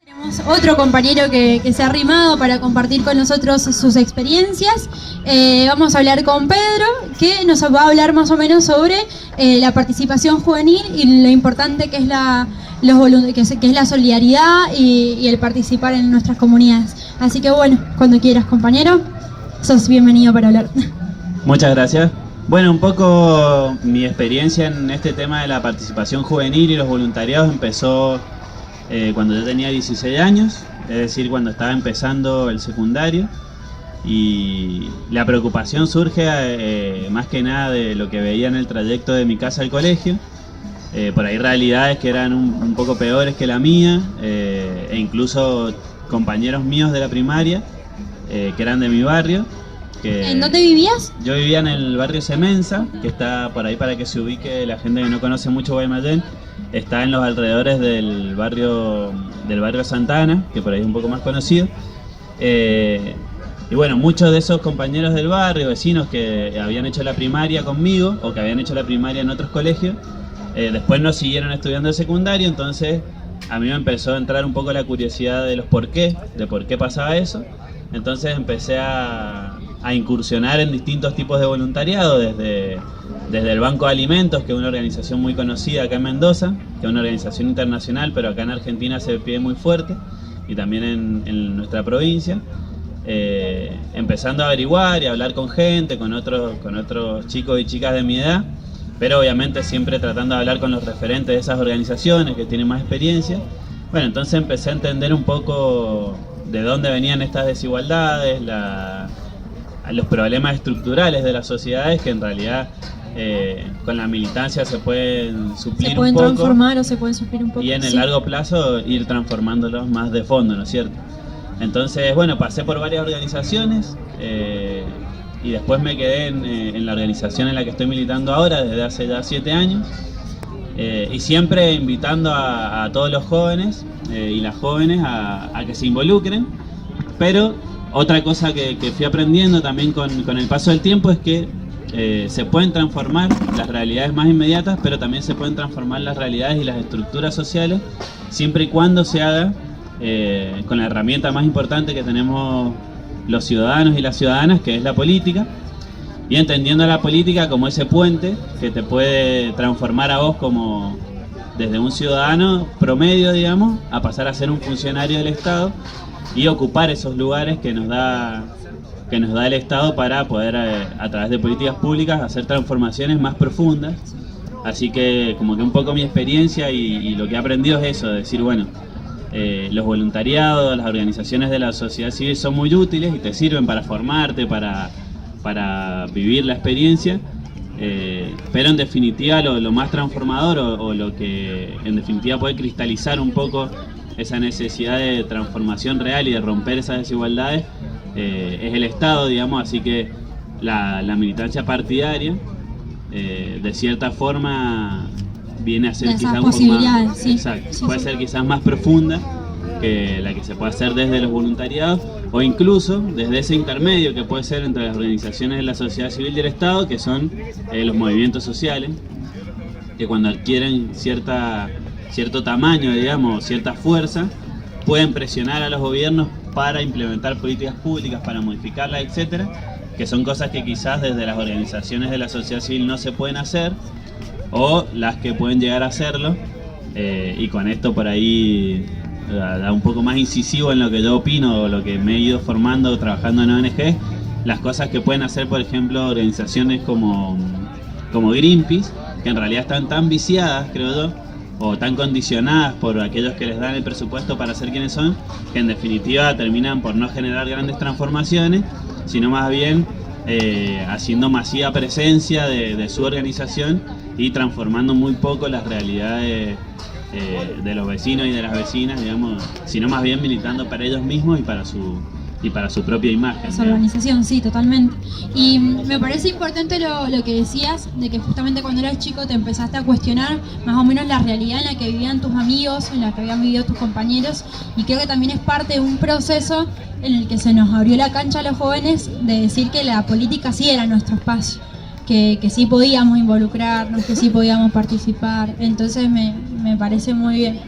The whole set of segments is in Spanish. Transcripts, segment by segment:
Tenemos otro compañero que se ha arrimado para compartir con nosotros sus experiencias. Vamos a hablar con Pedro, que nos va a hablar más o menos sobre la participación juvenil y lo importante que es que es la solidaridad y el participar en nuestras comunidades. Así que bueno, cuando quieras, compañero, sos bienvenido para hablar. Muchas gracias. Bueno, un poco mi experiencia en este tema de la participación juvenil y los voluntariados empezó cuando yo tenía 16 años, es decir, cuando estaba empezando el secundario, y la preocupación surge más que nada de lo que veía en el trayecto de mi casa al colegio, por ahí realidades que eran un poco peores que la mía, e incluso compañeros míos de la primaria que eran de mi barrio. ¿En dónde vivías? Yo vivía en el barrio Semenza, que está por ahí para que se ubique la gente que no conoce mucho Guaymallén. Está en los alrededores del barrio Santana, que por ahí es un poco más conocido. Y bueno, muchos de esos compañeros del barrio, vecinos que habían hecho la primaria conmigo o que habían hecho la primaria en otros colegios, después no siguieron estudiando el secundario, entonces a mí me empezó a entrar un poco la curiosidad de por qué pasaba eso. Entonces empecé a incursionar en distintos tipos de voluntariado, desde el Banco de Alimentos, que es una organización muy conocida acá en Mendoza, que es una organización internacional, pero acá en Argentina se pide muy fuerte, y también en nuestra provincia, empezando a averiguar y a hablar con gente, con otros chicos y chicas de mi edad, pero obviamente siempre tratando de hablar con los referentes de esas organizaciones que tienen más experiencia. Bueno, entonces empecé a entender un poco de dónde venían estas desigualdades, los problemas estructurales de las sociedades que en realidad con la militancia se pueden suplir un poco. Se pueden transformar o se pueden suplir un poco. Y en el largo plazo ir transformándolos más de fondo, ¿no es cierto? Entonces, bueno, pasé por varias organizaciones y después me quedé en la organización en la que estoy militando ahora desde hace ya 7 años. Y siempre invitando a todos los jóvenes y las jóvenes a que se involucren, pero otra cosa que fui aprendiendo también con el paso del tiempo es que se pueden transformar las realidades más inmediatas, pero también se pueden transformar las realidades y las estructuras sociales siempre y cuando se haga con la herramienta más importante que tenemos los ciudadanos y las ciudadanas, que es la política. Y entendiendo la política como ese puente que te puede transformar a vos como desde un ciudadano promedio, digamos, a pasar a ser un funcionario del Estado y ocupar esos lugares que nos da el Estado para poder, a través de políticas públicas, hacer transformaciones más profundas. Así que como que un poco mi experiencia y lo que he aprendido es eso, de decir, bueno, los voluntariados, las organizaciones de la sociedad civil son muy útiles y te sirven para formarte, para vivir la experiencia, pero en definitiva lo más transformador o lo que en definitiva puede cristalizar un poco esa necesidad de transformación real y de romper esas desigualdades es el Estado, digamos. Así que la militancia partidaria de cierta forma viene a ser quizás un poco más, sí. Exacto, sí, puede ser quizás más profunda que la que se puede hacer desde los voluntariados o incluso desde ese intermedio que puede ser entre las organizaciones de la sociedad civil y el Estado, que son los movimientos sociales, que cuando adquieren cierto tamaño, digamos, cierta fuerza, pueden presionar a los gobiernos para implementar políticas públicas, para modificarlas, etcétera, que son cosas que quizás desde las organizaciones de la sociedad civil no se pueden hacer, o las que pueden llegar a hacerlo, y con esto por ahí da un poco más incisivo en lo que yo opino o lo que me he ido formando trabajando en ONG, las cosas que pueden hacer, por ejemplo, organizaciones como Greenpeace, que en realidad están tan viciadas, creo yo, o tan condicionadas por aquellos que les dan el presupuesto para ser quienes son, que en definitiva terminan por no generar grandes transformaciones, sino más bien haciendo masiva presencia de su organización y transformando muy poco las realidades de los vecinos y de las vecinas, digamos, sino más bien militando para ellos mismos y para su propia imagen. Esa organización, sí, totalmente. Y me parece importante lo que decías, de que justamente cuando eras chico te empezaste a cuestionar más o menos la realidad en la que vivían tus amigos, en la que habían vivido tus compañeros, y creo que también es parte de un proceso en el que se nos abrió la cancha a los jóvenes de decir que la política sí era nuestro espacio, que sí podíamos involucrarnos, que sí podíamos participar. Entonces me parece muy bien.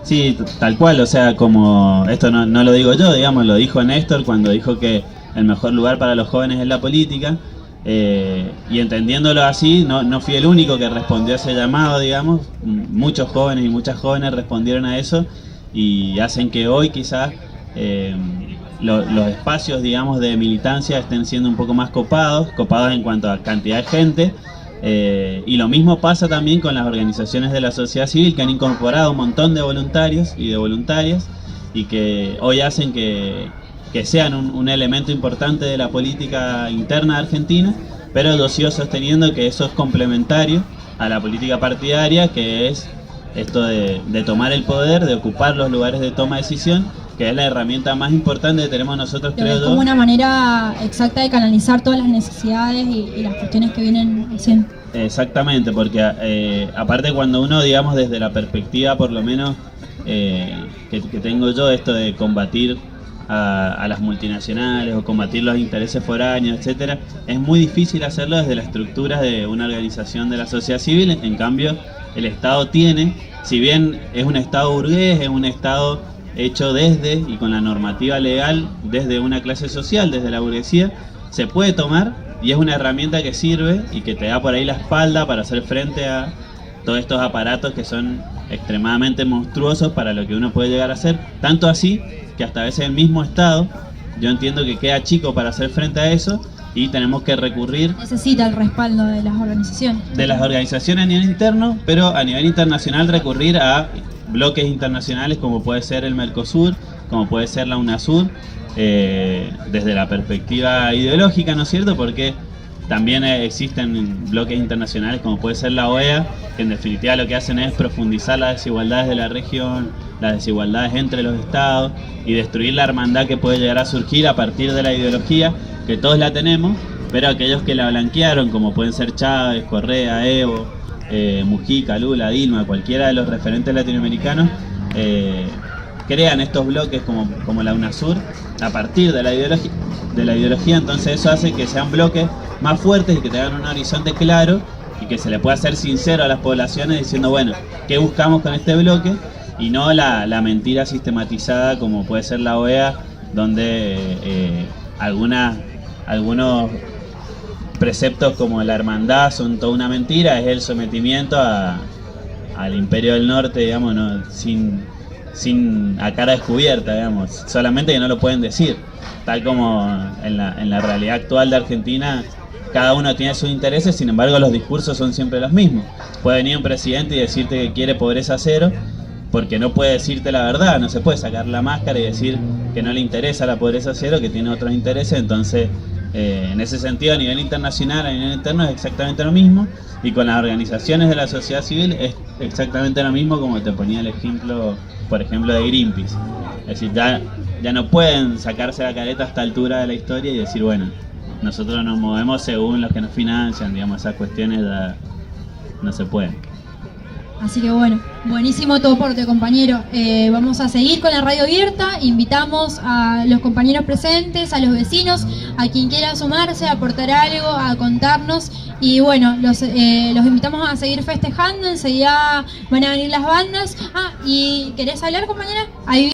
Sí, tal cual, o sea, como esto no lo digo yo, digamos, lo dijo Néstor cuando dijo que el mejor lugar para los jóvenes es la política, y entendiéndolo así, no fui el único que respondió a ese llamado, digamos, muchos jóvenes y muchas jóvenes respondieron a eso y hacen que hoy quizás los espacios, digamos, de militancia estén siendo un poco más copados en cuanto a cantidad de gente. Y lo mismo pasa también con las organizaciones de la sociedad civil, que han incorporado un montón de voluntarios y de voluntarias y que hoy hacen que sean un elemento importante de la política interna de Argentina, pero yo sigo sosteniendo que eso es complementario a la política partidaria, que es esto de tomar el poder, de ocupar los lugares de toma de decisión, que es la herramienta más importante que tenemos nosotros, creo yo. Como una manera exacta de canalizar todas las necesidades y las cuestiones que vienen haciendo. Exactamente, porque aparte cuando uno, digamos, desde la perspectiva por lo menos que tengo yo, esto de combatir a las multinacionales o combatir los intereses foráneos, etcétera, es muy difícil hacerlo desde la estructura de una organización de la sociedad civil. En cambio, el Estado tiene, si bien es un Estado burgués, es un Estado hecho desde y con la normativa legal desde una clase social, desde la burguesía, se puede tomar y es una herramienta que sirve y que te da por ahí la espalda para hacer frente a todos estos aparatos que son extremadamente monstruosos para lo que uno puede llegar a hacer, tanto así que hasta a veces el mismo Estado, yo entiendo que queda chico para hacer frente a eso y tenemos que recurrir... Necesita el respaldo de las organizaciones. De las organizaciones a nivel interno, pero a nivel internacional recurrir a bloques internacionales como puede ser el Mercosur, como puede ser la UNASUR, desde la perspectiva ideológica, ¿no es cierto? Porque también existen bloques internacionales como puede ser la OEA, que en definitiva lo que hacen es profundizar las desigualdades de la región, las desigualdades entre los estados y destruir la hermandad que puede llegar a surgir a partir de la ideología, que todos la tenemos, pero aquellos que la blanquearon, como pueden ser Chávez, Correa, Evo, Mujica, Lula, Dilma, cualquiera de los referentes latinoamericanos, crean estos bloques como la UNASUR a partir de la ideología, entonces eso hace que sean bloques más fuertes y que tengan un horizonte claro y que se le pueda ser sincero a las poblaciones diciendo, bueno, ¿qué buscamos con este bloque? Y no la mentira sistematizada como puede ser la OEA, donde algunos preceptos como la hermandad son toda una mentira, es el sometimiento al Imperio del Norte, digamos, ¿no? sin a cara descubierta, digamos, solamente que no lo pueden decir, tal como en la realidad actual de Argentina, cada uno tiene sus intereses, sin embargo los discursos son siempre los mismos. Puede venir un presidente y decirte que quiere pobreza cero, porque no puede decirte la verdad, no se puede sacar la máscara y decir que no le interesa la pobreza cero, que tiene otros intereses. Entonces, en ese sentido, a nivel internacional, a nivel interno es exactamente lo mismo, y con las organizaciones de la sociedad civil es exactamente lo mismo, como te ponía el ejemplo, por ejemplo, de Greenpeace. Es decir, ya no pueden sacarse la careta a esta altura de la historia y decir, bueno, nosotros nos movemos según los que nos financian, digamos, esas cuestiones ya no se pueden. Así que bueno, buenísimo tu aporte, compañero. Vamos a seguir con la radio abierta. Invitamos a los compañeros presentes, a los vecinos, a quien quiera sumarse, a aportar algo, a contarnos. Y bueno, los invitamos a seguir festejando. Enseguida van a venir las bandas. ¿Y querés hablar, compañera? Ahí